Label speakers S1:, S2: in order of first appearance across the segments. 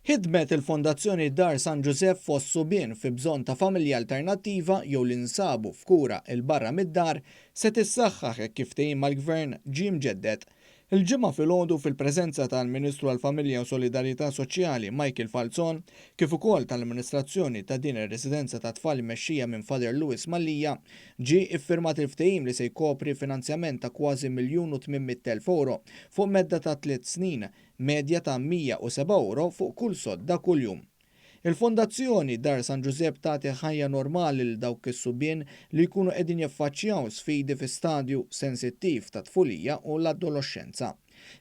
S1: Ħidmet il-Fondazzjoni Dar San Giuseppe fost subien fi bżonn ta' familja alternattiva jew li nsabu f'kura il barra mid-dar se tissaħħaħ hekk kif ftehim mal-Gvern ġie mġeddet. Il-ġimgħa filgħodu fil-preżenza tal-Ministru għall-Familja u Solidarjetà Soċjali Michael Falzon kif ukoll tal-amministrazzjoni ta' din ir-residenza ta' tfal mexxija minn Father Louis Mallija ġie iffirmat il-ftehim li se jkopri finanzjament ta' kważi €1,800,000 fuq medda ta' 3 snin, medja ta' €107 fuq kull sodda kuljum. Il-Fondazzjoni Dar San Giuseppe tagħti ħajja normali lil dawk is-subien li jkunu qegħdin jaffaċċjaw sfidi fi stadju sensittiv ta' tfulija u l-adolescenza.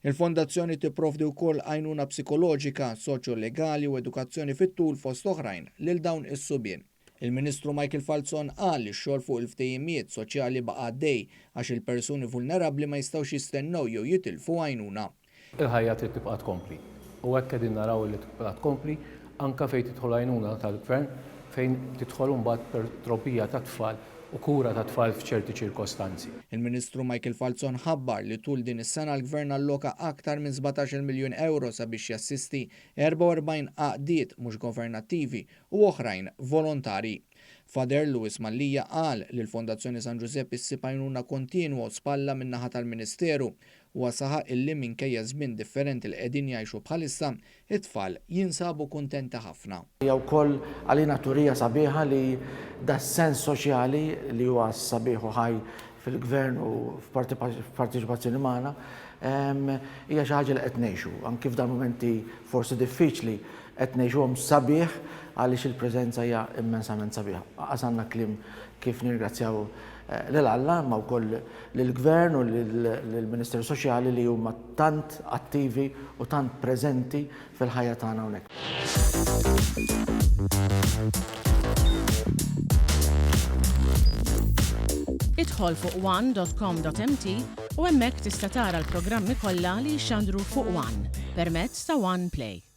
S1: Il-Fondazzjoni tipprovdi wkoll għajnuna psikoloġika, soċjo-legali u edukazzjoni fit-tul fost oħrajn lil dawn is-subien. Il-Ministru Michael Falzon qal li x-xogħol fuq il-ftehimiet soċjali baqa' għaddej għax il-persuni vulnerabbli ma jistgħux jistennew jew jitilfu għajnuna.
S2: Il-ħajja trid tibqa' tkompli. U hekk qegħdin naraw li tibqa' tkompli anke fejn tidħol għajnuna tal-Gvern fejn tidħol imbagħad per trobbija ta' tfal u kura ta' tfal f'ċerti ċirkostanzi.
S1: Il-Ministru Michael Falzon ħabbar li tul din is-sena l-Gvern alloka aktar minn €17 miljun sabiex jassisti 44 għaqdiet mhux governattivi u oħrajn volontari. Father Louis Mallija qal li l-Fondazzjoni San Giuseppe issib għajnuna kontinwa u spalla min-naħa tal-Ministeru u saħaq illi minkejja żmien differenti li qegħdin jgħixu bħalissa, it-tfal jinsabu kuntenti ħafna.
S3: Hija wkoll għalina turija sabiħa li das-sens soċjali li huwa sabiħ u ħaj fil-Gvern u f'parteċipazzjoni magħna hija xi ħaġa li qed ngħixu. Anke f'dan momenti forsi diffiċli qed ngħixuhom sabiħ għaliex il-preżenza hija immensament sabiħa. Għandna kliem kif nirgrazzjaw lil Alla ma wkoll lill-Gvern u lill-Ministeru Soċjali li huma tant attivi u tant preżenti fil-ħajja tagħna hawnhekk.
S4: Idħol fuq one.com.mt u hemmhekk tista' tara l-programmi kollha li jxandru fuq One permezz ta' One Play.